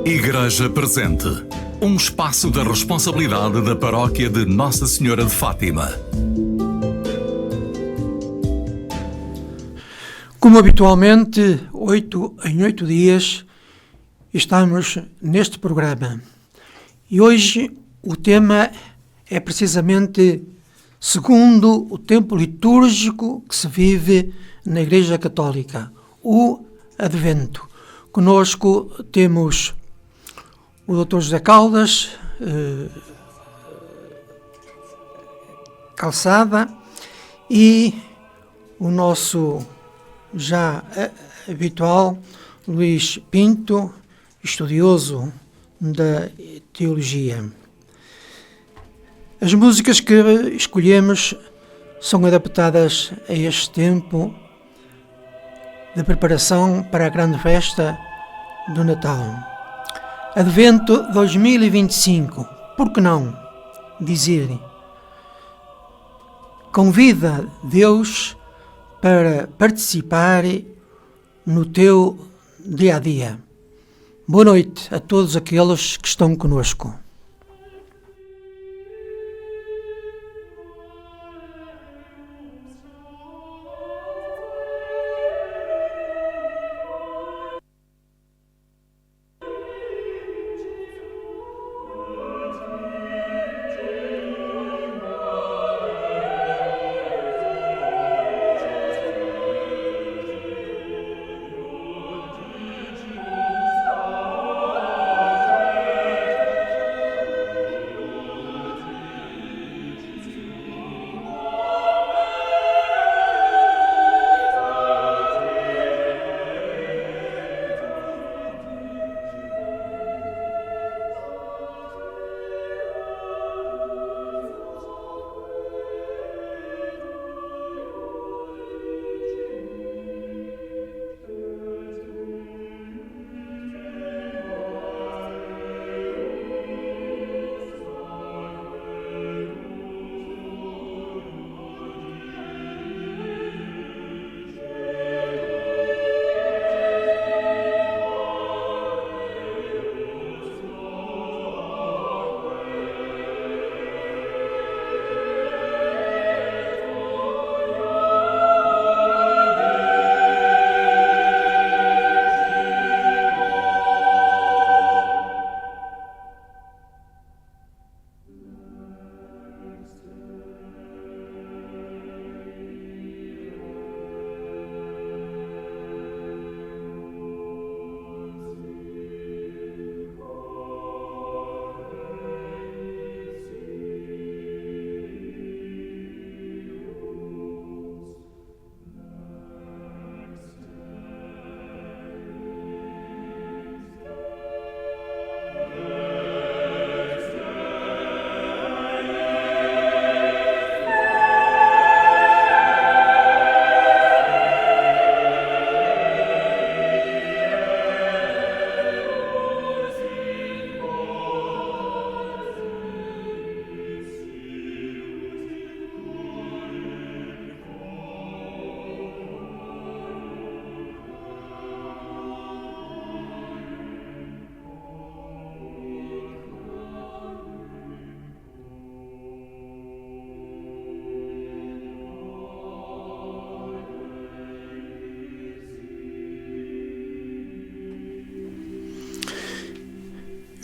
Igreja Presente, um espaço da responsabilidade da Paróquia de Nossa Senhora de Fátima. Como habitualmente, 8 em 8 dias, estamos neste programa. E hoje o tema é precisamente segundo o tempo litúrgico que se vive na Igreja Católica, o Advento. Conosco temos o Dr. José Caldas, Calçada, e o nosso já habitual Luís Pinto, estudioso da teologia. As músicas que escolhemos são adaptadas a este tempo de preparação para a grande festa do Natal. Advento 2025, por que não dizer? Convida Deus para participar no teu dia-a-dia. Boa noite a todos aqueles que estão conosco.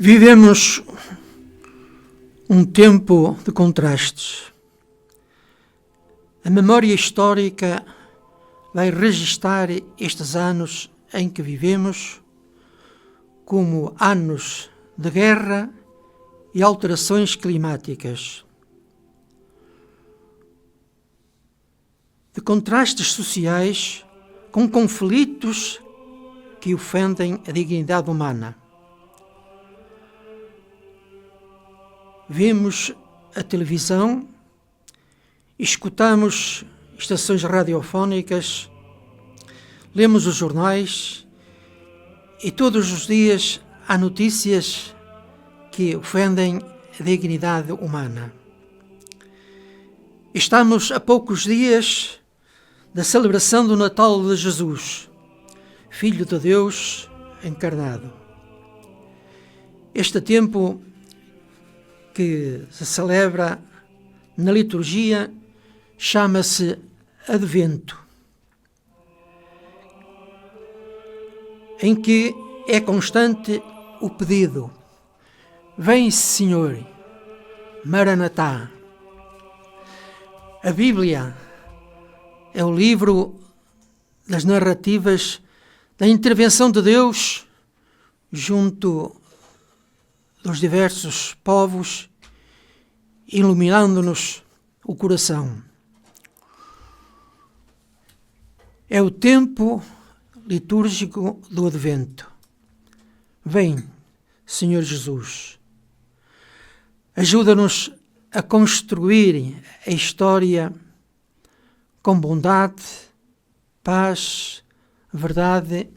Vivemos um tempo de contrastes. A memória histórica vai registar estes anos em que vivemos como anos de guerra e alterações climáticas, de contrastes sociais com conflitos que ofendem a dignidade humana. Vemos a televisão, escutamos estações radiofónicas, lemos os jornais e todos os dias há notícias que ofendem a dignidade humana. Estamos a poucos dias da celebração do Natal de Jesus, Filho de Deus encarnado. Este tempo que se celebra na liturgia chama-se Advento, em que é constante o pedido: Vem, Senhor, Maranatá. A Bíblia é o livro das narrativas da intervenção de Deus junto dos diversos povos, iluminando-nos o coração. É o tempo litúrgico do Advento. Vem, Senhor Jesus. Ajuda-nos a construir a história com bondade, paz, verdade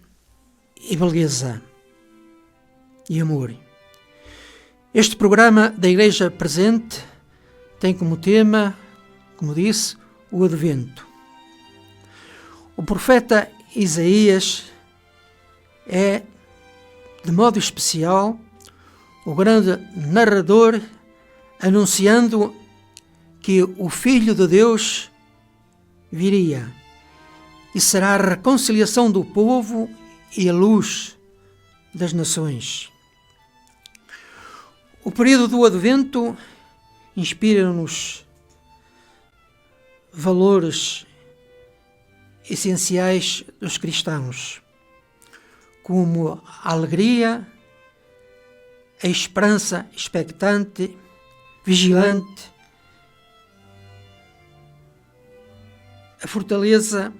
e beleza e amor. Este programa da Igreja Presente tem como tema, como disse, o Advento. O profeta Isaías é, de modo especial, o grande narrador anunciando que o Filho de Deus viria e será a reconciliação do povo e a luz das nações. O período do Advento inspira-nos valores essenciais dos cristãos, como a alegria, a esperança expectante, vigilante, a fortaleza,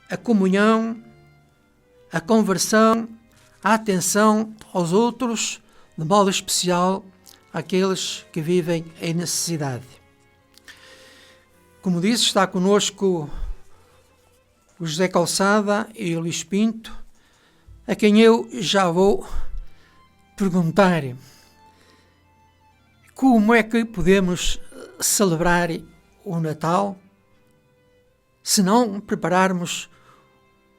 a comunhão, a conversão, a atenção aos outros, de modo especial àqueles que vivem em necessidade. Como disse, está conosco o José Calçada e o Luís Pinto, a quem eu já vou perguntar como é que podemos celebrar o Natal se não prepararmos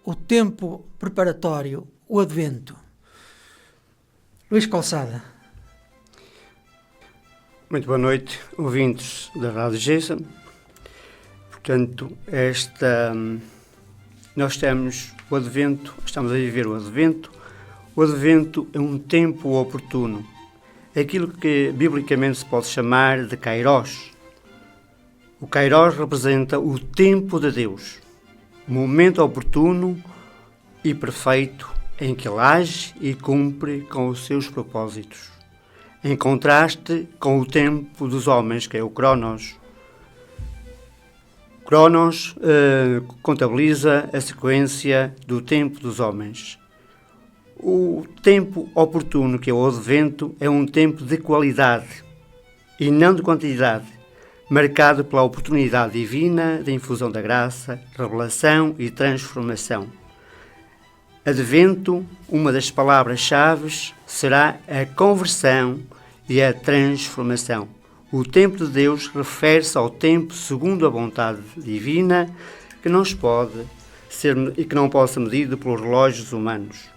o tempo preparatório, o Advento. Luís Calçada. Muito boa noite, ouvintes da Rádio Jason. Portanto, nós temos o Advento, estamos a viver o Advento. O Advento é um tempo oportuno, aquilo que biblicamente se pode chamar de Kairos. O Kairos representa o tempo de Deus, o momento oportuno e perfeito em que Ele age e cumpre com os seus propósitos, em contraste com o tempo dos homens, que é o Cronos. Cronos contabiliza a sequência do tempo dos homens. O tempo oportuno, que é o Advento, é um tempo de qualidade e não de quantidade, marcado pela oportunidade divina de infusão da graça, revelação e transformação. Advento, uma das palavras-chave será a conversão e a transformação. O tempo de Deus refere-se ao tempo segundo a vontade divina, que não pode ser medido pelos relógios humanos.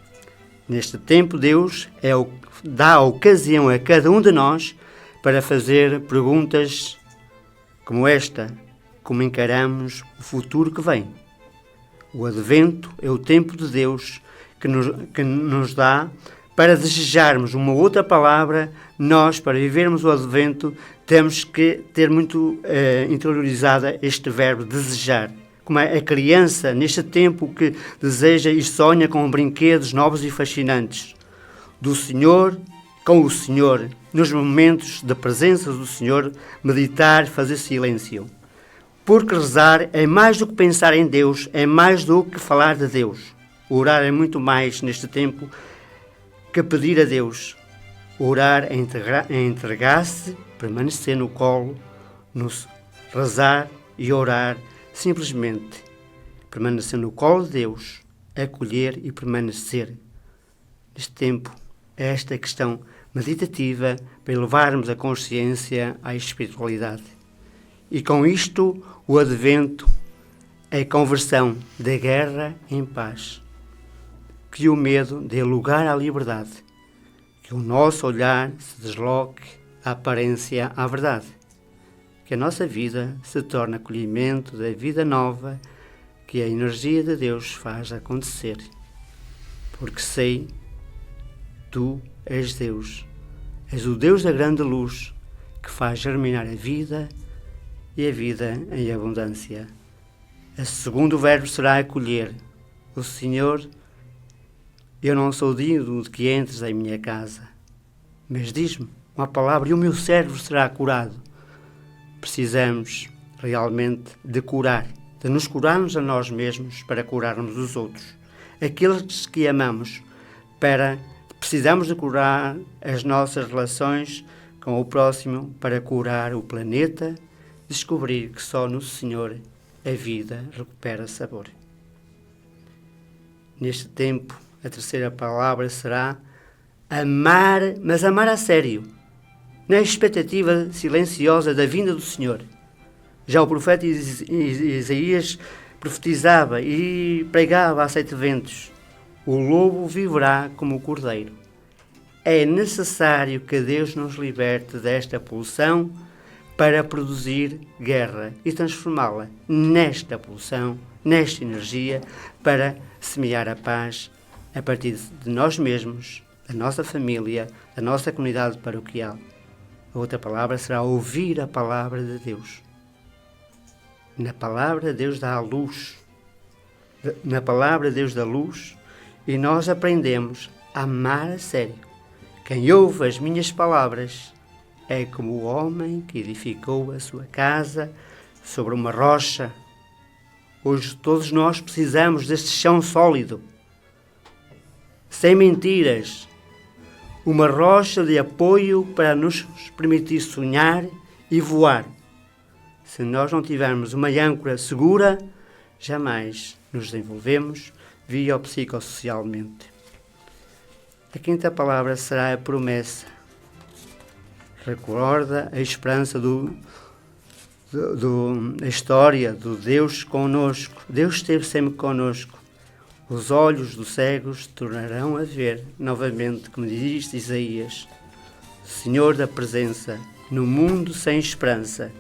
Neste tempo, Deus dá ocasião a cada um de nós para fazer perguntas como esta: como encaramos o futuro que vem? O Advento é o tempo de Deus que nos dá para desejarmos uma outra palavra. Nós, para vivermos o Advento, temos que ter muito interiorizada este verbo desejar. Como a criança, neste tempo, que deseja e sonha com brinquedos novos e fascinantes. Do Senhor, com o Senhor, nos momentos da presença do Senhor, meditar, fazer silêncio. Porque rezar é mais do que pensar em Deus, é mais do que falar de Deus. Orar é muito mais neste tempo que pedir a Deus. Orar é entregar-se, permanecer no colo, rezar e orar, simplesmente permanecer no colo de Deus, acolher e permanecer. Neste tempo, esta questão meditativa para levarmos a consciência à espiritualidade. E com isto, o Advento é a conversão da guerra em paz. Que o medo dê lugar à liberdade. Que que o nosso olhar se desloque à aparência à verdade, que a nossa vida se torne acolhimento da vida nova que a energia de Deus faz acontecer. Porque sei, tu és Deus, és o Deus da grande luz que faz germinar a vida e a vida em abundância. O segundo verbo será acolher. O Senhor, eu não sou digno de que entres em minha casa, mas diz-me uma palavra e o meu servo será curado. Precisamos realmente de curar, de nos curarmos a nós mesmos para curarmos os outros. Aqueles que amamos, precisamos de curar as nossas relações com o próximo para curar o planeta, descobrir que só no Senhor a vida recupera sabor. Neste tempo, a terceira palavra será amar, mas amar a sério, na expectativa silenciosa da vinda do Senhor. Já o profeta Isaías profetizava e pregava a 7 ventos: o lobo viverá como o cordeiro. É necessário que Deus nos liberte desta pulsão para produzir guerra e transformá-la nesta pulsão, nesta energia, para semear a paz a partir de nós mesmos, da nossa família, da nossa comunidade paroquial. A outra palavra será ouvir a palavra de Deus. Na palavra Deus dá a luz. Na palavra Deus dá luz e nós aprendemos a amar a sério. Quem ouve as minhas palavras é como o homem que edificou a sua casa sobre uma rocha. Hoje todos nós precisamos deste chão sólido, sem mentiras, uma rocha de apoio para nos permitir sonhar e voar. Se nós não tivermos uma âncora segura, jamais nos desenvolvemos biopsicossocialmente. A quinta palavra será a promessa. Recorda a esperança da história do Deus conosco. Deus esteve sempre conosco. Os olhos dos cegos tornarão a ver novamente, como diz Isaías, Senhor da presença, no mundo sem esperança,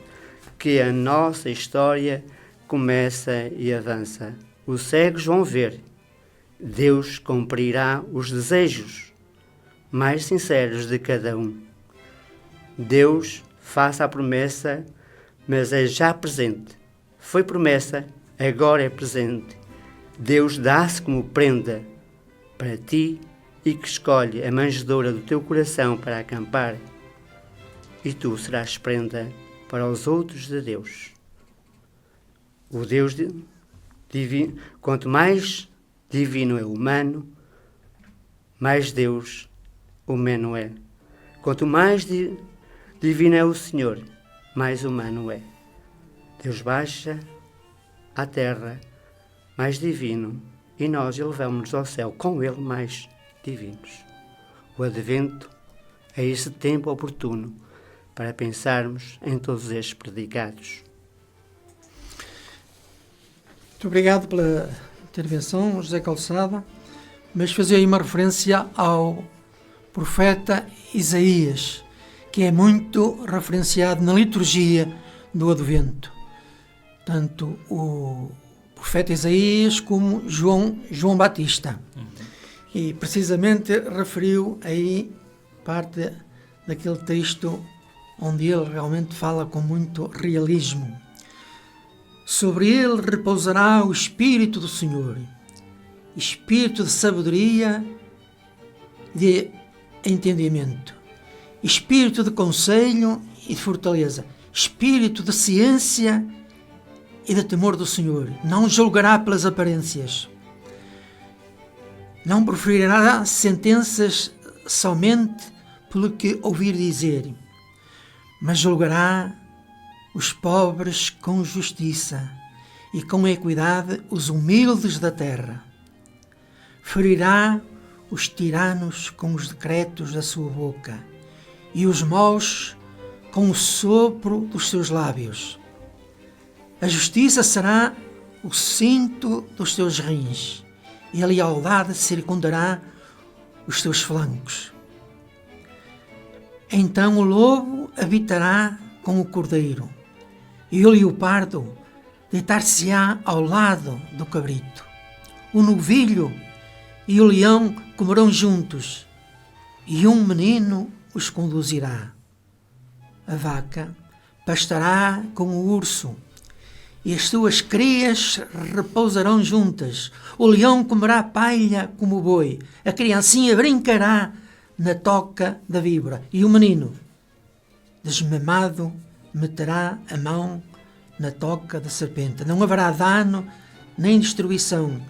que a nossa história começa e avança. Os cegos vão ver. Deus cumprirá os desejos mais sinceros de cada um. Deus faça a promessa, mas é já presente. Foi promessa, agora é presente. Deus dá-se como prenda para ti e que escolhe a manjedoura do teu coração para acampar. E tu serás prenda para os outros de Deus. O Deus divino, quanto mais divino é o humano, mais Deus humano é. Quanto mais divino é o Senhor, mais humano é. Deus baixa à terra, mais divino, e nós elevamos-nos ao céu com Ele mais divinos. O Advento é esse tempo oportuno para pensarmos em todos estes predicados. Muito obrigado pela intervenção, José Calçada, mas fazer aí uma referência ao profeta Isaías, que é muito referenciado na liturgia do Advento. Tanto o profeta Isaías como João Batista. E precisamente referiu aí parte daquele texto onde ele realmente fala com muito realismo. Sobre ele repousará o Espírito do Senhor, Espírito de sabedoria e de entendimento, Espírito de conselho e de fortaleza, Espírito de ciência e de temor do Senhor. Não julgará pelas aparências, não proferirá sentenças somente pelo que ouvir dizer, mas julgará os pobres com justiça e com equidade os humildes da terra. Ferirá os tiranos com os decretos da sua boca e os maus com o sopro dos seus lábios. A justiça será o cinto dos teus rins e a lealdade circundará os teus flancos. Então o lobo habitará com o cordeiro, e o leopardo deitar-se-á ao lado do cabrito. O novilho e o leão comerão juntos, e um menino os conduzirá. A vaca pastará com o urso, e as suas crias repousarão juntas. O leão comerá palha como o boi, a criancinha brincará na toca da víbora, e o menino, desmamado, meterá a mão na toca da serpente. Não haverá dano nem destruição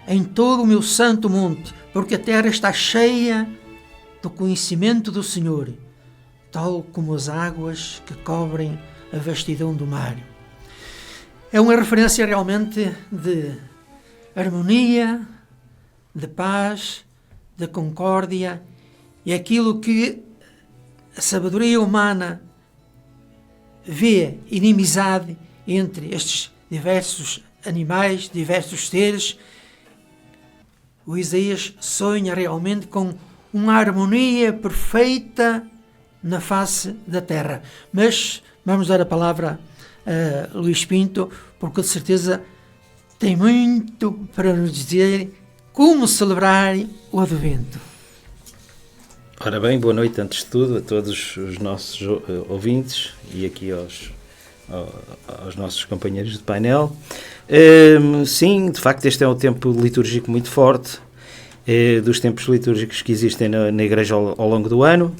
em todo o meu santo monte, porque a terra está cheia do conhecimento do Senhor, tal como as águas que cobrem a vastidão do mar. É uma referência realmente de harmonia, de paz, de concórdia, e aquilo que a sabedoria humana vê inimizade entre estes diversos animais, diversos seres. O Isaías sonha realmente com uma harmonia perfeita na face da terra. Mas vamos dar a palavra a Luís Pinto, porque de certeza tem muito para nos dizer como celebrar o Advento. Ora bem, boa noite antes de tudo a todos os nossos ouvintes e aqui aos nossos companheiros de painel. Sim, de facto este é um tempo litúrgico muito forte, dos tempos litúrgicos que existem na Igreja ao longo do ano.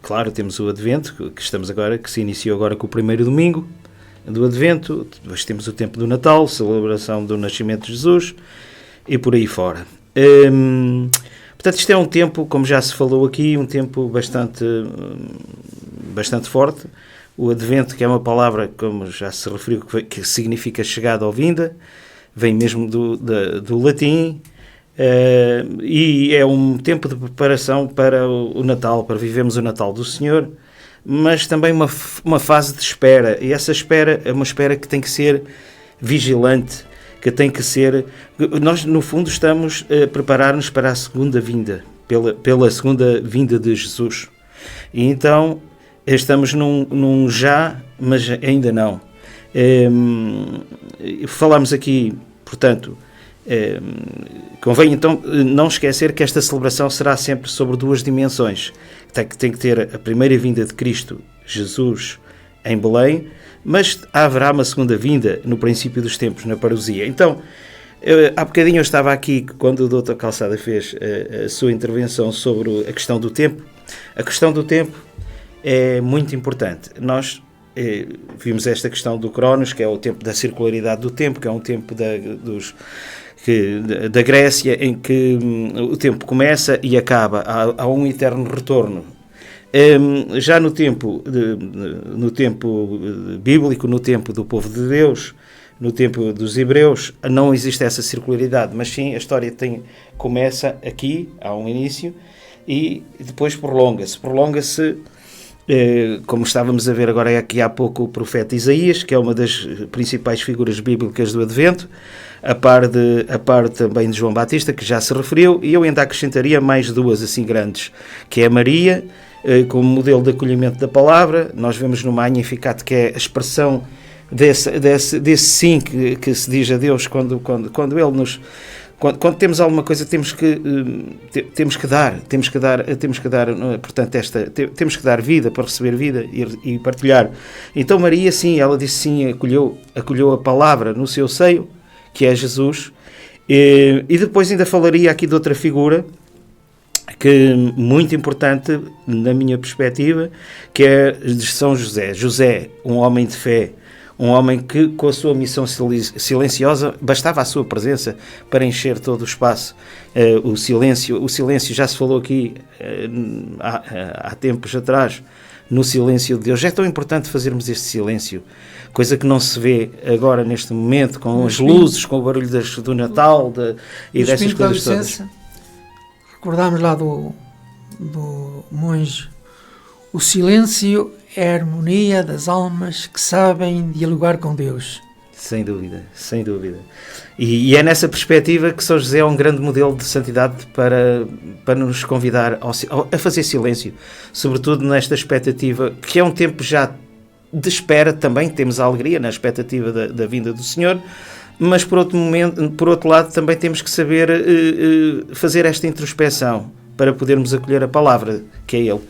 Claro, temos o Advento, que se iniciou agora com o primeiro domingo do Advento, depois temos o tempo do Natal, celebração do nascimento de Jesus e por aí fora. Portanto, isto é um tempo, como já se falou aqui, um tempo bastante forte. O Advento, que é uma palavra, como já se referiu, que significa chegada ou vinda, vem mesmo do latim, e é um tempo de preparação para o Natal, para vivermos o Natal do Senhor, mas também uma fase de espera, e essa espera é uma espera que tem que ser vigilante, que tem que ser... Nós, no fundo, estamos a preparar-nos para a segunda vinda, pela segunda vinda de Jesus. E então, estamos num já, mas ainda não. Falámos aqui, portanto, convém então não esquecer que esta celebração será sempre sobre duas dimensões. Tem que ter a primeira vinda de Cristo, Jesus, em Belém, mas haverá uma segunda vinda no princípio dos tempos, na parousia. Então, há bocadinho eu estava aqui, quando o Dr. Calçada fez a sua intervenção sobre a questão do tempo. A questão do tempo é muito importante. Nós vimos esta questão do Cronos, que é o tempo da circularidade do tempo, que é um tempo da Grécia, em que o tempo começa e acaba, há um eterno retorno. Já no tempo bíblico, no tempo do povo de Deus, no tempo dos hebreus, não existe essa circularidade, mas sim a história começa aqui, há um início, e depois prolonga-se, como estávamos a ver agora aqui há pouco, o profeta Isaías, que é uma das principais figuras bíblicas do Advento, a par também de João Batista, que já se referiu, e eu ainda acrescentaria mais duas assim grandes, que é a Maria, como modelo de acolhimento da palavra. Nós vemos no Magnificat, que é a expressão desse sim que se diz a Deus quando Ele nos... Quando temos alguma coisa, temos que dar, portanto, temos que dar vida para receber vida e partilhar. Então Maria, sim, ela disse sim, acolheu a palavra no seu seio, que é Jesus, e depois ainda falaria aqui de outra figura, que muito importante na minha perspectiva, que é de São José. José, um homem de fé, um homem que, com a sua missão silenciosa, bastava a sua presença para encher todo o espaço. O silêncio já se falou aqui há tempos atrás, no silêncio de Deus. É tão importante fazermos este silêncio, coisa que não se vê agora neste momento, com as luzes, com o barulho do Natal e dessas coisas todas. Recordámos lá do monge: o silêncio é a harmonia das almas que sabem dialogar com Deus. Sem dúvida, sem dúvida. E é nessa perspectiva que São José é um grande modelo de santidade para nos convidar a fazer silêncio, sobretudo nesta expectativa, que é um tempo já de espera também, temos a alegria na expectativa da vinda do Senhor, mas por outro lado também temos que saber fazer esta introspeção para podermos acolher a palavra, que é Ele,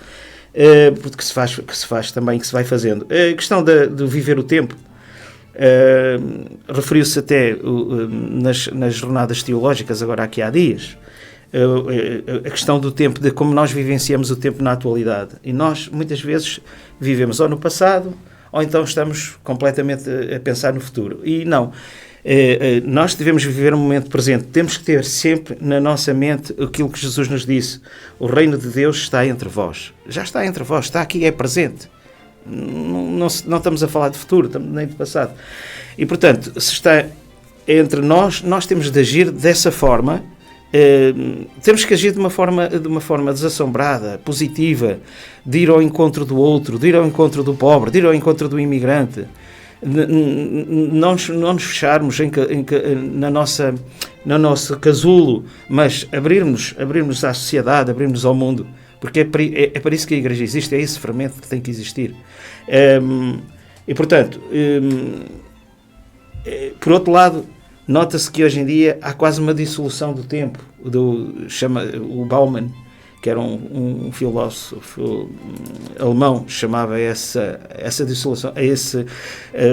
que se faz também, que se vai fazendo. A questão de viver o tempo, referiu-se até nas jornadas teológicas, agora aqui há dias, a questão do tempo, de como nós vivenciamos o tempo na atualidade. E nós, muitas vezes, vivemos ou no passado, ou então estamos completamente a pensar no futuro. E não. Nós devemos viver um momento presente. Temos que ter sempre na nossa mente aquilo que Jesus nos disse. O reino de Deus está entre vós. Já está entre vós, está aqui, é presente. Não estamos a falar de futuro, nem de passado. E, portanto, se está entre nós, nós temos de agir dessa forma. Temos que agir de uma forma desassombrada, positiva, de ir ao encontro do outro, de ir ao encontro do pobre, de ir ao encontro do imigrante. Não nos fecharmos no nosso casulo, mas abrirmos à sociedade, abrirmos ao mundo. Porque é para isso que a Igreja existe, é esse fermento que tem que existir. E, portanto, por outro lado, nota-se que hoje em dia há quase uma dissolução do tempo. O Bauman, que era um filósofo alemão, chamava essa dissolução,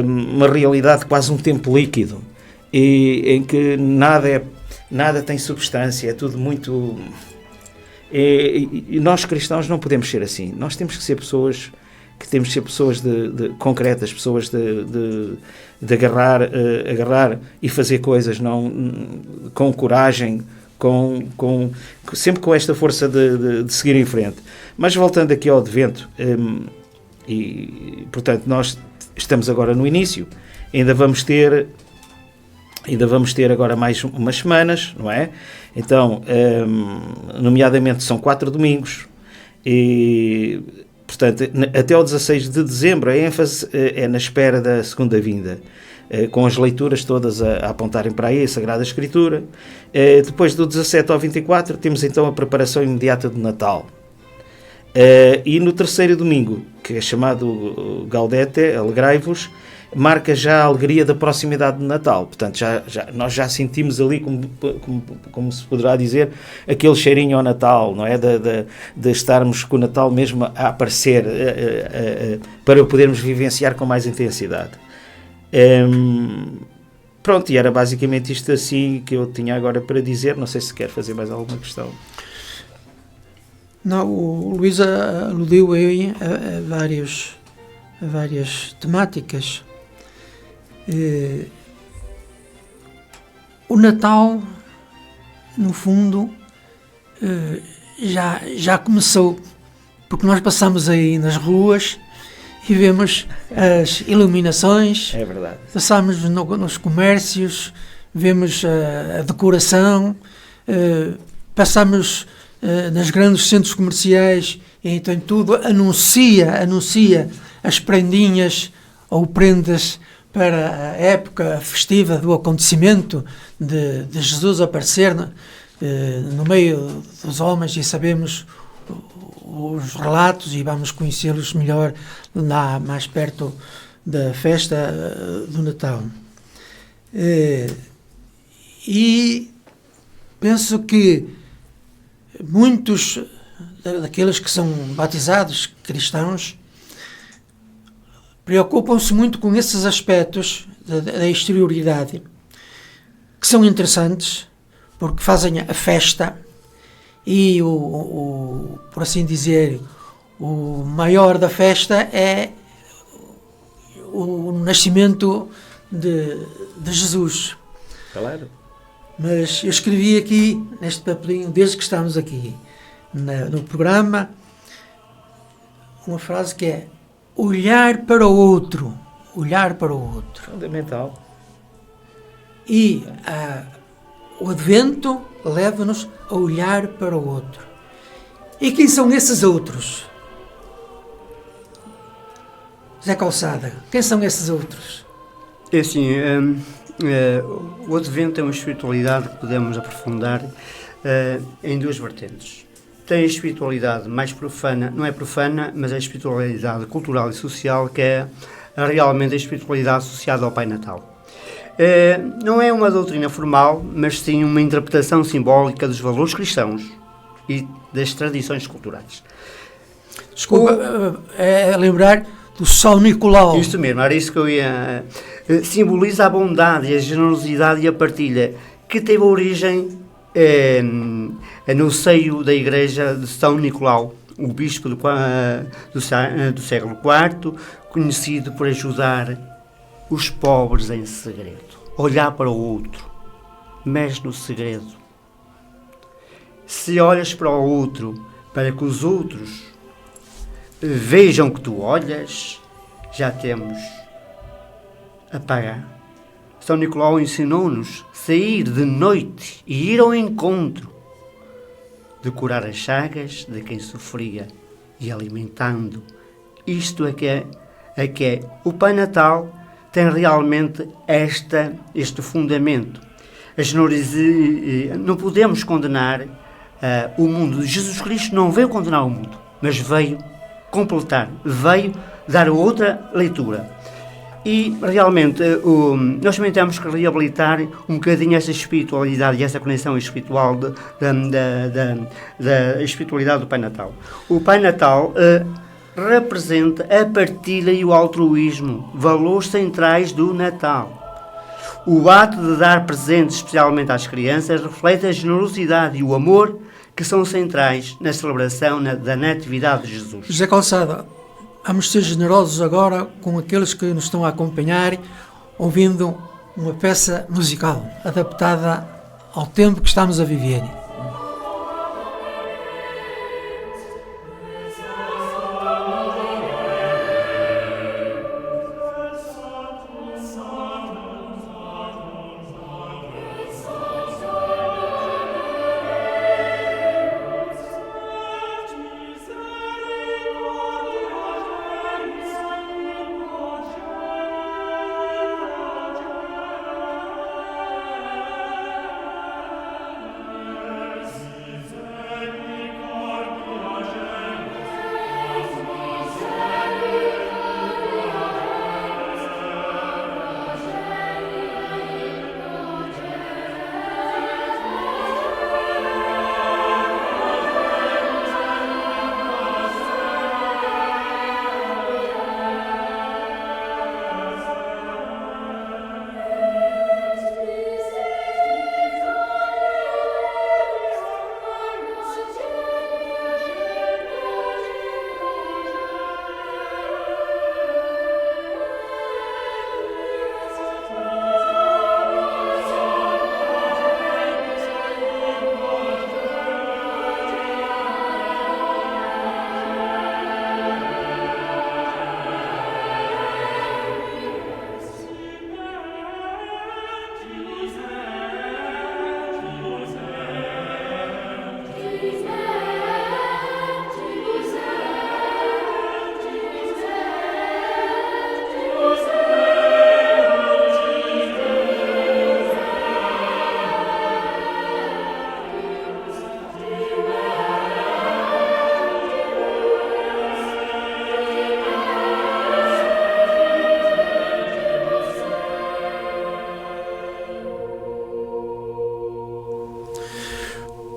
uma realidade quase um tempo líquido, em que nada tem substância, é tudo muito... E nós cristãos não podemos ser assim. Nós temos que ser pessoas concretas, pessoas de agarrar e fazer coisas com coragem, sempre com esta força de seguir em frente. Mas voltando aqui ao Advento, e portanto nós estamos agora no início, ainda vamos ter agora mais umas semanas, não é? Então, nomeadamente são 4 domingos e, portanto, até ao 16 de dezembro a ênfase é na espera da segunda vinda, com as leituras todas a apontarem para aí, a Sagrada Escritura. Depois do 17 ao 24 temos então a preparação imediata do Natal. E no terceiro domingo, que é chamado Gaudete, Alegrai-vos, marca já a alegria da proximidade do Natal. Portanto, nós já sentimos ali, como se poderá dizer, aquele cheirinho ao Natal, não é? De estarmos com o Natal mesmo a aparecer, para podermos vivenciar com mais intensidade. Pronto, e era basicamente isto assim que eu tinha agora para dizer. Não sei se quer fazer mais alguma questão. Não, o Luís aludiu aí a várias temáticas. O Natal, no fundo, já começou, porque nós passamos aí nas ruas e vemos as iluminações. É verdade. Passamos nos comércios, vemos a decoração, passamos nos grandes centros comerciais, e então tudo anuncia as prendinhas ou prendas para a época festiva do acontecimento de Jesus aparecer no meio dos homens, e sabemos os relatos e vamos conhecê-los melhor lá mais perto da festa do Natal. E penso que muitos daqueles que são batizados cristãos preocupam-se muito com esses aspectos da exterioridade, que são interessantes, porque fazem a festa e, por assim dizer, o maior da festa é o nascimento de Jesus. Claro. Mas eu escrevi aqui, neste papelinho, desde que estamos aqui no programa, uma frase que é: olhar para o outro. Olhar para o outro. Fundamental. E o Advento leva-nos a olhar para o outro. E quem são esses outros? Zé Calçada, quem são esses outros? É assim, o Advento é uma espiritualidade que podemos aprofundar em duas vertentes. Tem a espiritualidade mais profana, não é profana, mas é a espiritualidade cultural e social, que é realmente a espiritualidade associada ao Pai Natal. Não é uma doutrina formal, mas sim uma interpretação simbólica dos valores cristãos e das tradições culturais. Desculpa, é lembrar do São Nicolau. Isso mesmo, era isso que eu ia... simboliza a bondade, a generosidade e a partilha, que teve origem no seio da Igreja de São Nicolau, o bispo do século IV, conhecido por ajudar os pobres em segredo, olhar para o outro, mas no segredo. Se olhas para o outro, para que os outros vejam que tu olhas, já temos a pagar. São Nicolau ensinou-nos sair de noite e ir ao encontro, de curar as chagas de quem sofria e alimentando. Isto é que é. O Pai Natal tem realmente este fundamento. A generosidade, não podemos condenar o mundo. Jesus Cristo não veio condenar o mundo, mas veio completar, veio dar outra leitura. E realmente nós também temos que reabilitar um bocadinho essa espiritualidade e essa conexão espiritual da espiritualidade do Pai Natal. O Pai Natal representa a partilha e o altruísmo, valores centrais do Natal. O ato de dar presentes, especialmente às crianças, reflete a generosidade e o amor que são centrais na celebração da Natividade de Jesus. José Calçada, vamos ser generosos agora com aqueles que nos estão a acompanhar, ouvindo uma peça musical adaptada ao tempo que estamos a viver.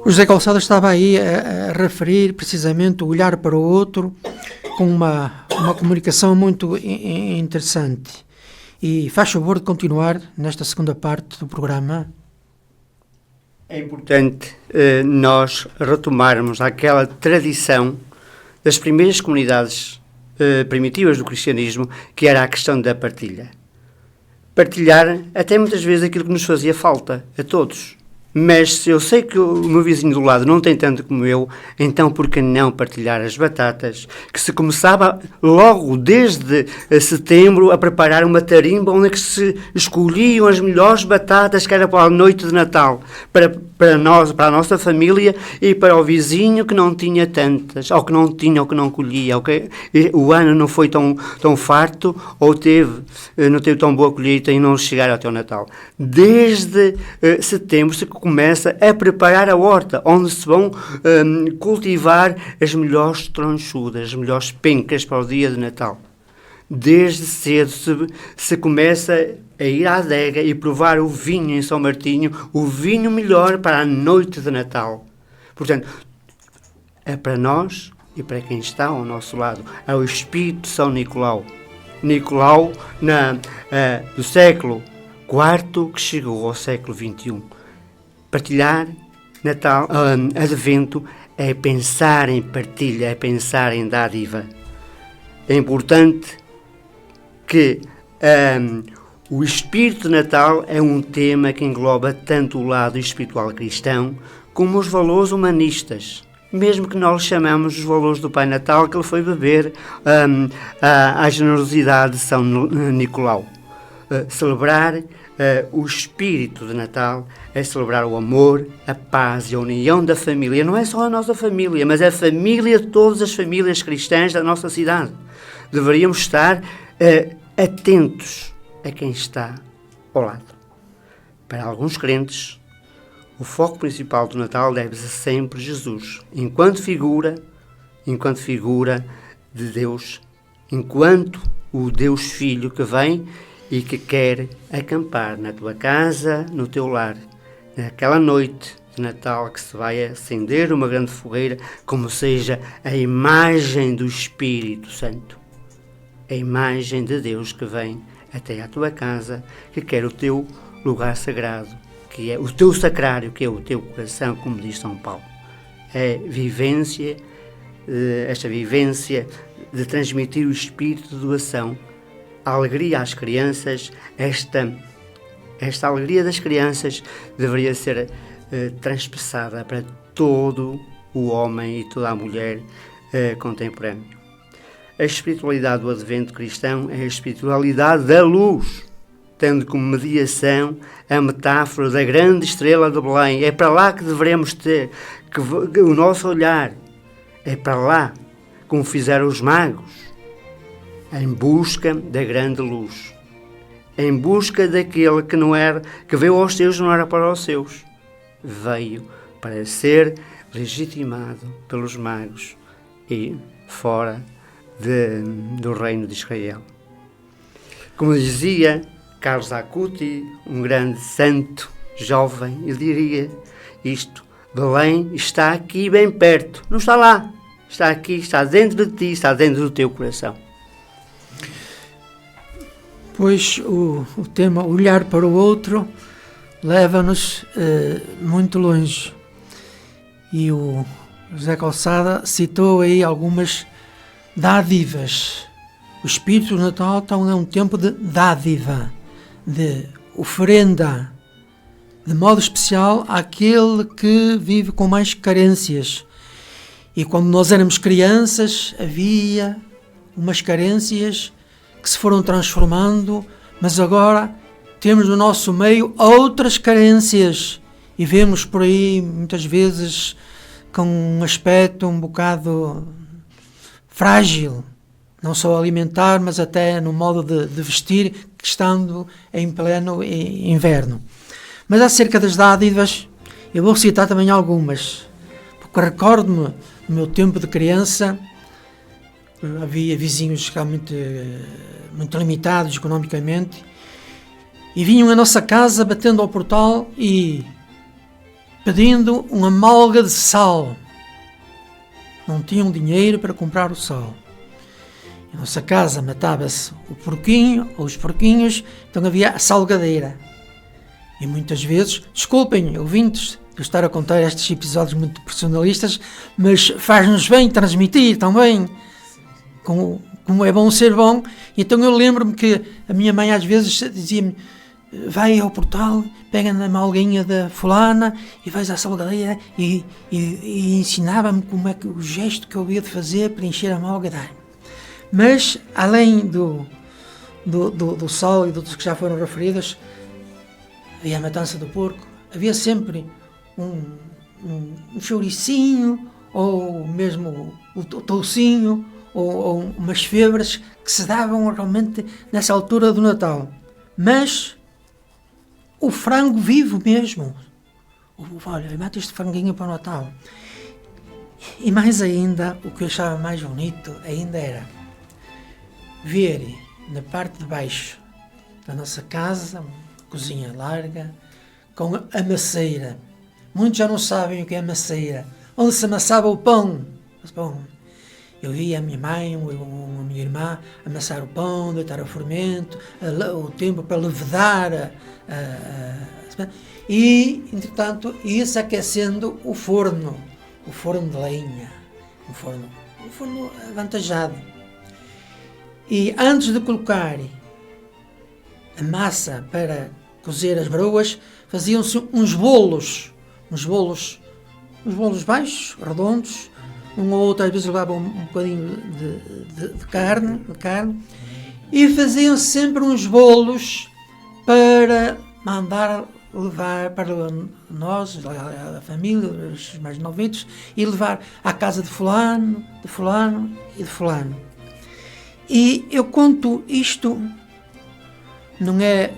O José Calçada estava aí a referir precisamente o olhar para o outro com uma comunicação muito interessante. E faz favor de continuar nesta segunda parte do programa. É importante nós retomarmos aquela tradição das primeiras comunidades primitivas do cristianismo, que era a questão da partilha. Partilhar até muitas vezes aquilo que nos fazia falta a todos. Mas se eu sei que o meu vizinho do lado não tem tanto como eu, então por que não partilhar as batatas? Que se começava logo desde setembro a preparar uma tarimba onde é que se escolhiam as melhores batatas que era para a noite de Natal, para para nós, para a nossa família e para o vizinho que não tinha tantas, ou que não tinha, ou que não colhia, okay? O ano não foi tão farto, ou não teve tão boa colheita e não chegar até o Natal. Desde setembro se começa a preparar a horta, onde se vão cultivar as melhores tronchudas, as melhores pencas para o dia de Natal. Desde cedo se começa a ir à adega e provar o vinho em São Martinho, o vinho melhor para a noite de Natal. Portanto, é para nós e para quem está ao nosso lado. É o Espírito de São Nicolau. Nicolau do século IV que chegou ao século XXI. Partilhar Natal, Advento, é pensar em partilha, é pensar em dádiva. É importante que o espírito de Natal é um tema que engloba tanto o lado espiritual cristão como os valores humanistas, mesmo que nós chamamos os valores do Pai Natal, que ele foi beber à generosidade de São Nicolau. Celebrar o espírito de Natal é celebrar o amor, a paz e a união da família. Não é só a nossa família, mas é a família de todas as famílias cristãs da nossa cidade. Deveríamos estar atentos a quem está ao lado. Para alguns crentes, o foco principal do Natal deve-se sempre Jesus, enquanto figura de Deus, enquanto o Deus Filho que vem e que quer acampar na tua casa, no teu lar, naquela noite de Natal que se vai acender uma grande fogueira, como seja a imagem do Espírito Santo. A imagem de Deus que vem até à tua casa, que quer o teu lugar sagrado, que é o teu sacrário, que é o teu coração, como diz São Paulo. É esta vivência de transmitir o espírito de doação, a alegria às crianças, esta alegria das crianças deveria ser transpassada para todo o homem e toda a mulher contemporâneo. A espiritualidade do Advento cristão é a espiritualidade da luz, tendo como mediação a metáfora da grande estrela de Belém. É para lá que devemos ter, que o nosso olhar é para lá, como fizeram os magos, em busca da grande luz, em busca daquele que veio aos seus, não era para os seus, veio para ser legitimado pelos magos e fora do reino de Israel. Como dizia Carlos Acuti, um grande santo jovem, ele diria isto: Belém está aqui bem perto, não está lá, está aqui, está dentro de ti, está dentro do teu coração. Pois o tema olhar para o outro leva-nos muito longe, e o José Calçada citou aí algumas dádivas. O Espírito do Natal então é um tempo de dádiva, de oferenda, de modo especial àquele que vive com mais carências. E quando nós éramos crianças, havia umas carências que se foram transformando, mas agora temos no nosso meio outras carências e vemos por aí muitas vezes com um aspecto um bocado frágil, não só alimentar, mas até no modo de vestir, estando em pleno inverno. Mas acerca das dádivas, eu vou citar também algumas, porque recordo-me, no meu tempo de criança, havia vizinhos realmente muito limitados economicamente, e vinham à nossa casa batendo ao portal e pedindo uma malga de sal. Não tinham dinheiro para comprar o sal. Em nossa casa matava-se o porquinho ou os porquinhos, então havia a salgadeira. E muitas vezes, desculpem, ouvintes, de estar a contar estes episódios muito personalistas, mas faz-nos bem transmitir também como é bom ser bom. Então eu lembro-me que a minha mãe às vezes dizia-me: vai ao portal, pega na malguinha da fulana e vais à salgadeira, e ensinava-me como é que o gesto que eu havia de fazer para encher a malga dar. Mas, além do sal e dos que já foram referidos, havia a matança do porco, havia sempre um chouricinho, ou mesmo o toucinho, ou umas febras que se davam realmente nessa altura do Natal. Mas o frango vivo mesmo. Olha, mata este franguinho para o Natal. E mais ainda, o que eu achava mais bonito ainda era ver na parte de baixo da nossa casa, uma cozinha larga, com a maceira. Muitos já não sabem o que é maceira. Onde se amassava o pão. Bom, eu via a minha mãe, a minha irmã amassar o pão, deitar o fermento, o tempo para levedar. E, entretanto, ia-se aquecendo o forno de lenha, um forno avantajado. E antes de colocar a massa para cozer as broas, faziam-se uns bolos baixos, redondos, um ou outro às vezes levava um bocadinho de carne, e faziam sempre uns bolos para mandar levar para nós, a família, os mais novitos, e levar à casa de fulano e de fulano. E eu conto isto, não é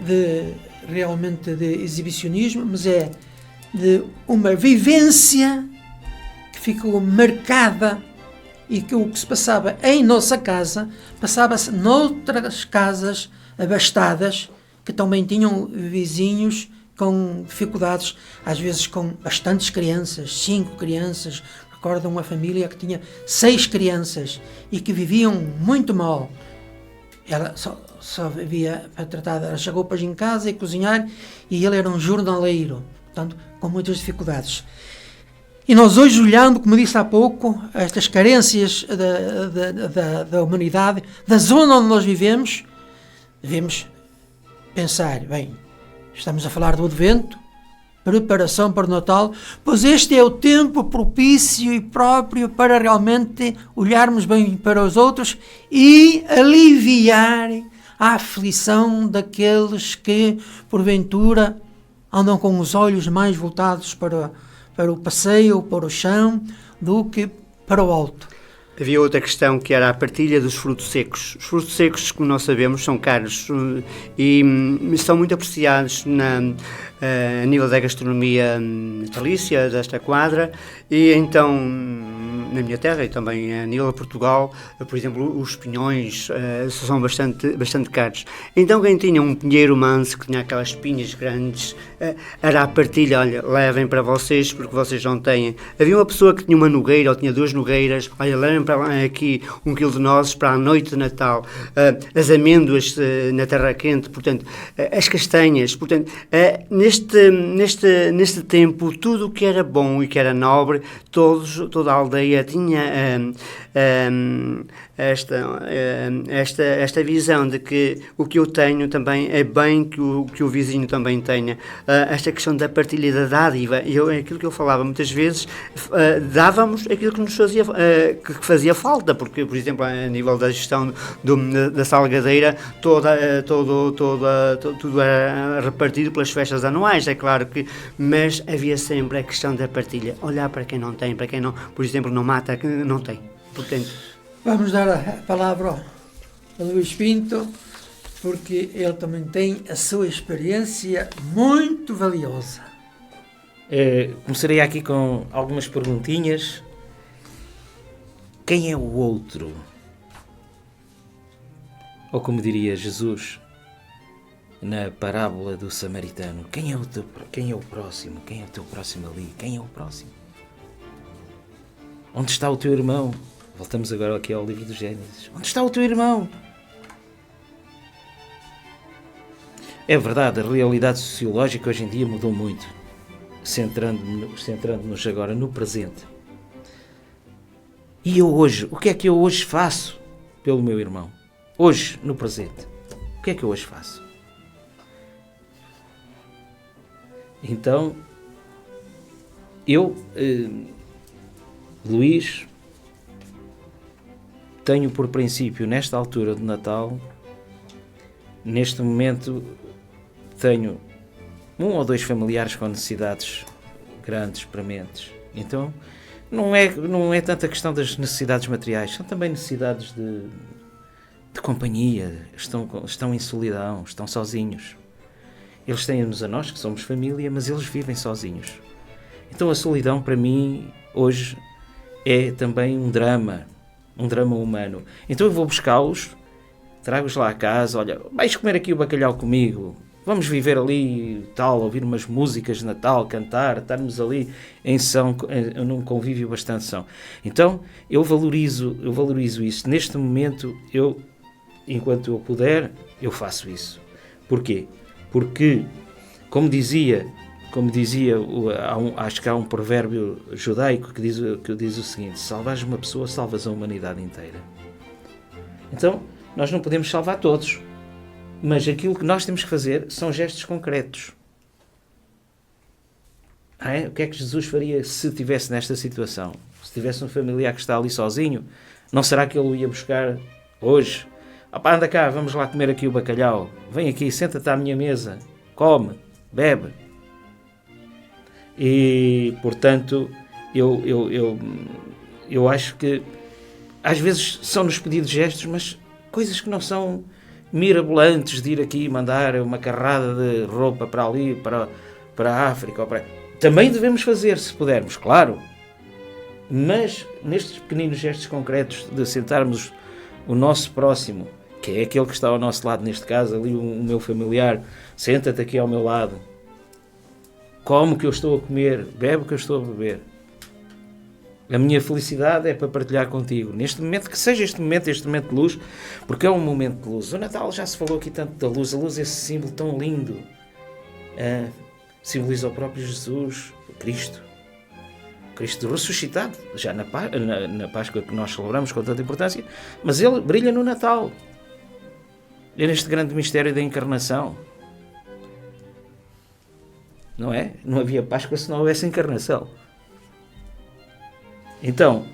realmente de exibicionismo, mas é de uma vivência que ficou marcada, e que o que se passava em nossa casa passava-se noutras casas abastadas que também tinham vizinhos com dificuldades, às vezes com bastantes crianças, 5 crianças. Recordo uma família que tinha 6 crianças e que viviam muito mal. Ela só vivia para tratar das roupas em casa e cozinhar, e ele era um jornaleiro, portanto, com muitas dificuldades. E nós hoje, olhando, como disse há pouco, estas carências da humanidade, da zona onde nós vivemos, devemos pensar, bem, estamos a falar do Advento, preparação para o Natal, pois este é o tempo propício e próprio para realmente olharmos bem para os outros e aliviar a aflição daqueles que, porventura, andam com os olhos mais voltados para o passeio, para o chão, do que para o alto. Havia outra questão que era a partilha dos frutos secos. Os frutos secos, como nós sabemos, são caros e são muito apreciados a nível da gastronomia natalícia desta quadra, e então na minha terra e também a nível de Portugal, por exemplo, os pinhões são bastante caros. Então quem tinha um pinheiro manso, que tinha aquelas pinhas grandes, era a partilha, olha, levem para vocês porque vocês não têm. Havia uma pessoa que tinha uma nogueira ou tinha 2 nogueiras, olha, levem para aqui 1 quilo de nozes para a noite de Natal, as amêndoas na terra quente, portanto, as castanhas, portanto, neste tempo, tudo o que era bom e que era nobre, toda a aldeia tinha esta visão de que o que eu tenho também é bem que o vizinho também tenha. Esta questão da partilha da dádiva, é aquilo que eu falava, muitas vezes dávamos aquilo que nos fazia falta, porque, por exemplo, a nível da gestão da salgadeira, tudo era repartido pelas festas anuais, é claro que, mas havia sempre a questão da partilha, olhar para quem não tem, para quem não, por exemplo, não mata, que não tem. Portanto, vamos dar a palavra ao Luís Pinto, porque ele também tem a sua experiência muito valiosa. Começarei aqui com algumas perguntinhas. Quem é o outro? Ou como diria Jesus na parábola do samaritano, quem é o próximo? Quem é o teu próximo ali? Quem é o próximo? Onde está o teu irmão? Voltamos agora aqui ao livro do Gênesis. Onde está o teu irmão? É verdade, a realidade sociológica hoje em dia mudou muito, centrando-nos agora no presente. E eu hoje, o que é que eu hoje faço pelo meu irmão? Hoje, no presente, o que é que eu hoje faço? Então, eu, Luís, tenho por princípio, nesta altura de Natal, neste momento, tenho 1 ou 2 familiares com necessidades grandes, prementes. Então, não é tanta questão das necessidades materiais, são também necessidades de companhia, estão em solidão, estão sozinhos. Eles têm-nos a nós, que somos família, mas eles vivem sozinhos. Então a solidão, para mim, hoje, é também um drama humano. Então eu vou buscá-los, trago-os lá a casa, olha, vais comer aqui o bacalhau comigo, vamos viver ali, tal, ouvir umas músicas de Natal, cantar, estarmos ali num convívio bastante são. Então eu valorizo isso. Neste momento, enquanto eu puder, eu faço isso. Porquê? Porque, como dizia, acho que há um provérbio judaico que diz o seguinte: salvas uma pessoa, salvas a humanidade inteira. Então, nós não podemos salvar todos, mas aquilo que nós temos que fazer são gestos concretos. O que é que Jesus faria se estivesse nesta situação? Se tivesse um familiar que está ali sozinho, não será que ele o ia buscar hoje? Anda cá, vamos lá comer aqui o bacalhau. Vem aqui, senta-te à minha mesa, come, bebe. E, portanto, eu acho que às vezes são-nos pedidos gestos, mas coisas que não são mirabolantes de ir aqui mandar uma carrada de roupa para ali, para a África. Também devemos fazer, se pudermos, claro. Mas nestes pequeninos gestos concretos de sentarmos o nosso próximo, que é aquele que está ao nosso lado, neste caso, ali o meu familiar, senta-te aqui ao meu lado, come o que eu estou a comer, bebe o que eu estou a beber. A minha felicidade é para partilhar contigo. Neste momento, que seja este momento de luz, porque é um momento de luz. O Natal já se falou aqui tanto da luz. A luz é esse símbolo tão lindo. Simboliza o próprio Jesus, o Cristo ressuscitado, já na Páscoa que nós celebramos com tanta importância, mas ele brilha no Natal. É neste grande mistério da encarnação. Não é? Não havia Páscoa se não houvesse encarnação. Então,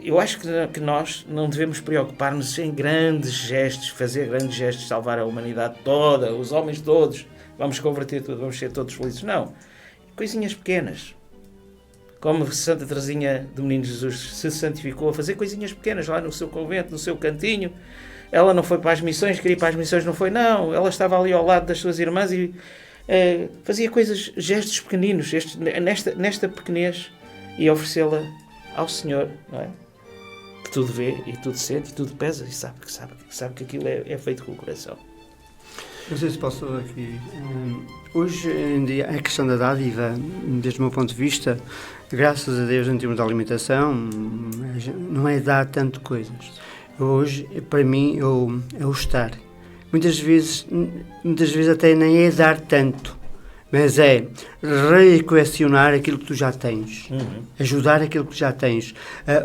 eu acho que nós não devemos preocupar-nos em grandes gestos, fazer grandes gestos, salvar a humanidade toda, os homens todos, vamos converter tudo, vamos ser todos felizes. Não. Coisinhas pequenas. Como Santa Teresinha do Menino Jesus se santificou a fazer coisinhas pequenas lá no seu convento, no seu cantinho. Ela não foi para as missões, queria ir para as missões, não foi, não. Ela estava ali ao lado das suas irmãs e fazia gestos pequeninos, nesta pequenez, e oferecê-la ao Senhor, não é? Que tudo vê e tudo sente e tudo pesa e sabe que aquilo é feito com o coração. Não sei se posso aqui. Hoje em dia, a questão da dádiva, desde o meu ponto de vista, graças a Deus, em termos de alimentação, não é dar tanto coisas. Hoje, para mim, é o estar. Muitas vezes até nem é dar tanto, mas é reequacionar aquilo que tu já tens, ajudar aquilo que já tens,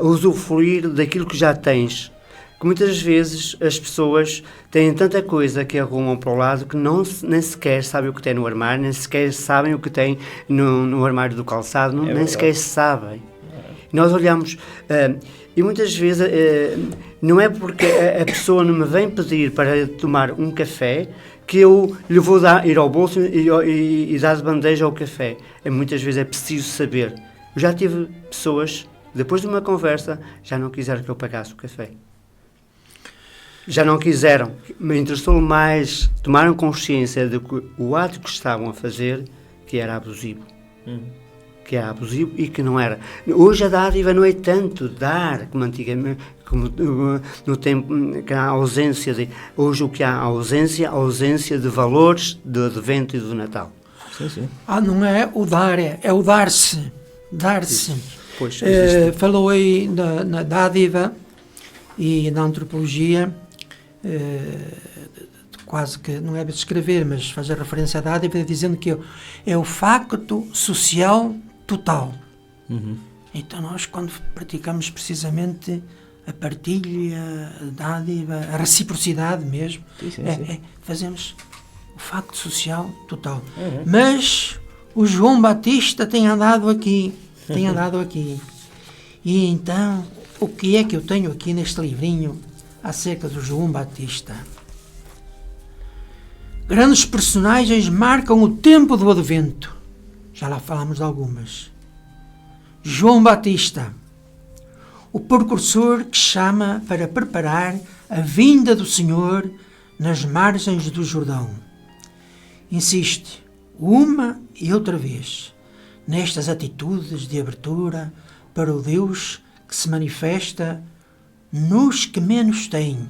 usufruir daquilo que já tens. Que muitas vezes as pessoas têm tanta coisa que arrumam para o lado que nem sequer sabem o que tem no armário, nem sequer sabem o que tem no armário do calçado, nem sequer sabem. Nós olhamos, e muitas vezes não é porque a pessoa não me vem pedir para tomar um café que eu lhe vou ir ao bolso e dar de bandeja ao café. Muitas vezes é preciso saber. Eu já tive pessoas, depois de uma conversa, já não quiseram que eu pagasse o café. Já não quiseram, me interessou mais, tomaram consciência de que o ato que estavam a fazer, que era abusivo. Que era abusivo e que não era. Hoje a dádiva não é tanto dar como antigamente, como no tempo que há ausência de... Hoje o que há a ausência de valores do Advento e do Natal. Sim. Não é o dar, é o dar-se. Dar-se. Pois, falou aí na dádiva e na antropologia, quase que não é de escrever, mas fazer referência à dádiva, dizendo que é o facto social total. Então nós, quando praticamos precisamente a partilha, a dádiva, a reciprocidade mesmo, fazemos o facto social total. Mas o João Batista tem andado aqui. E então, o que é que eu tenho aqui neste livrinho acerca do João Batista? Grandes personagens marcam o tempo do Advento. já lá falámos de algumas. João Batista, o precursor que chama para preparar a vinda do Senhor nas margens do Jordão. Insiste uma e outra vez nestas atitudes de abertura para o Deus que se manifesta nos que menos têm.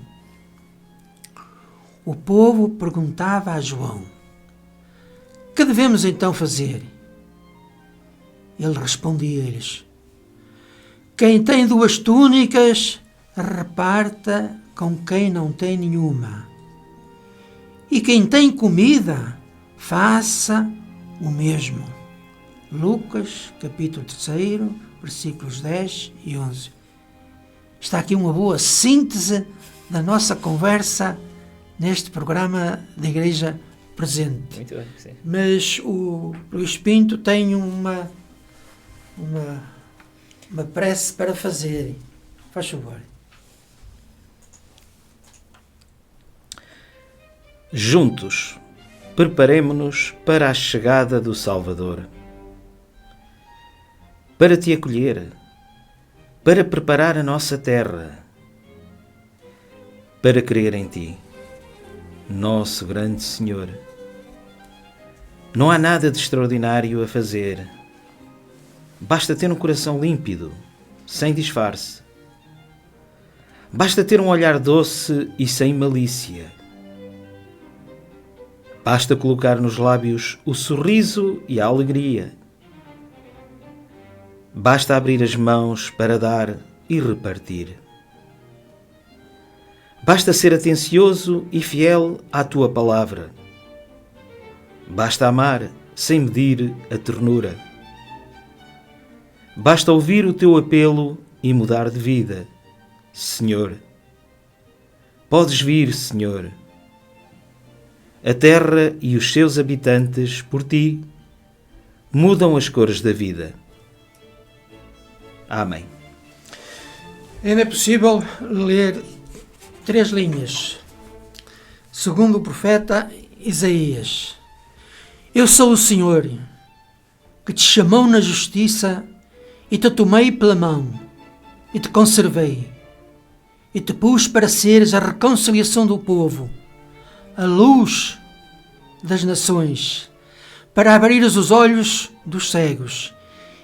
O povo perguntava a João: que devemos então fazer? Ele respondia-lhes: quem tem 2 túnicas, reparta com quem não tem nenhuma. E quem tem comida, faça o mesmo. Lucas, capítulo 3, versículos 10 e 11. Está aqui uma boa síntese da nossa conversa neste programa da Igreja Presente. Muito bem, sim. Mas o Luís Pinto tem uma prece para fazer. Faz favor. Juntos, preparemo-nos para a chegada do Salvador. Para te acolher, para preparar a nossa terra, para crer em ti, nosso grande Senhor. Não há nada de extraordinário a fazer. Basta ter um coração límpido, sem disfarce. Basta ter um olhar doce e sem malícia. Basta colocar nos lábios o sorriso e a alegria. Basta abrir as mãos para dar e repartir. Basta ser atencioso e fiel à tua palavra. Basta amar sem medir a ternura. Basta ouvir o teu apelo e mudar de vida, Senhor. Podes vir, Senhor. A terra e os seus habitantes, por ti, mudam as cores da vida. Amém. Ainda é possível ler 3 linhas. Segundo o profeta Isaías: eu sou o Senhor, que te chamou na justiça e te tomei pela mão e te conservei e te pus para seres a reconciliação do povo, a luz das nações, para abrires os olhos dos cegos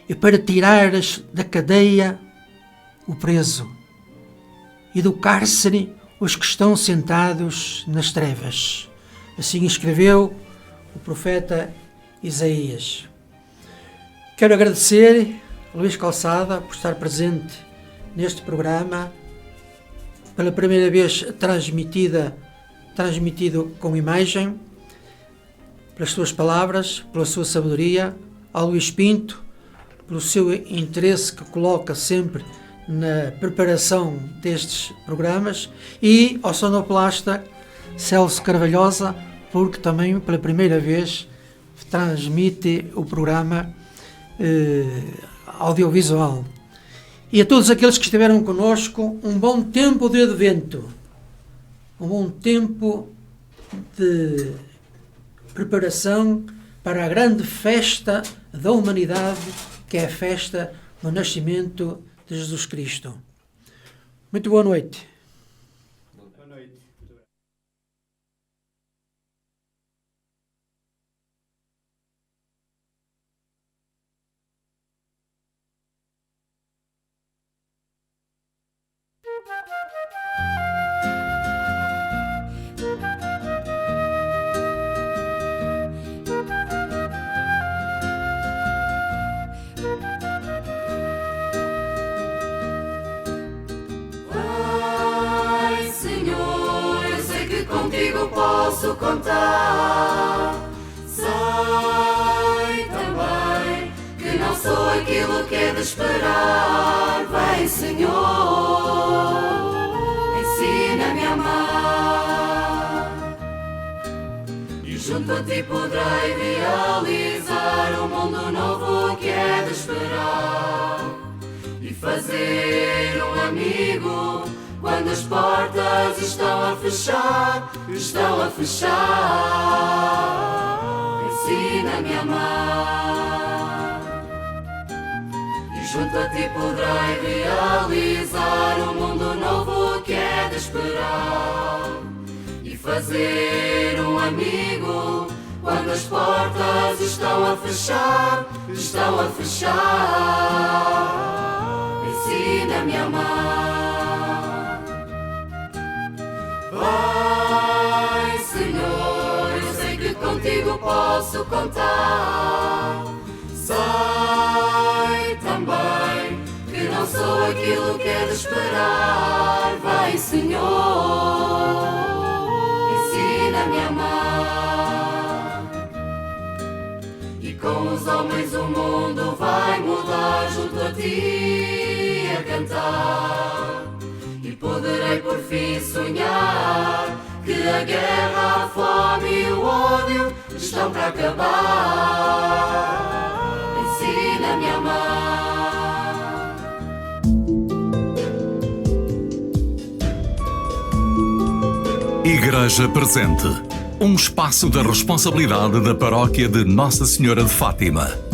e para tirares da cadeia o preso e do cárcere os que estão sentados nas trevas. Assim escreveu o profeta Isaías. Quero agradecer a Luís Calçada por estar presente neste programa, pela primeira vez transmitido com imagem, pelas suas palavras, pela sua sabedoria, ao Luís Pinto, pelo seu interesse que coloca sempre na preparação destes programas, e ao sonoplasta Celso Carvalhosa, porque também pela primeira vez transmite o programa audiovisual. E a todos aqueles que estiveram connosco, um bom tempo de advento, um bom tempo de preparação para a grande festa da humanidade, que é a festa do nascimento de Jesus Cristo. Muito boa noite. Boa noite. Ai, Senhor, eu sei que contigo posso contar. Sei também que não sou aquilo que é de esperar. Vem, Senhor, ensina-me a amar. E junto a ti poderei realizar um mundo novo que é de esperar. E fazer um amigo quando as portas estão a fechar. Ensina-me a amar. junto a ti poderei realizar um mundo novo que é de esperar e fazer um amigo quando as portas estão a fechar, estão a fechar. Ensina-me a amar. Vai, Senhor, eu sei que contigo posso contar. Sei também que não sou aquilo que é de esperar. Vai, Senhor, ensina-me a amar. E com os homens o mundo vai mudar junto a ti a cantar. E poderei por fim sonhar que a guerra, a fome e o ódio estão para acabar. Ensina-me a amar. Igreja Presente, um espaço da responsabilidade da Paróquia de Nossa Senhora de Fátima.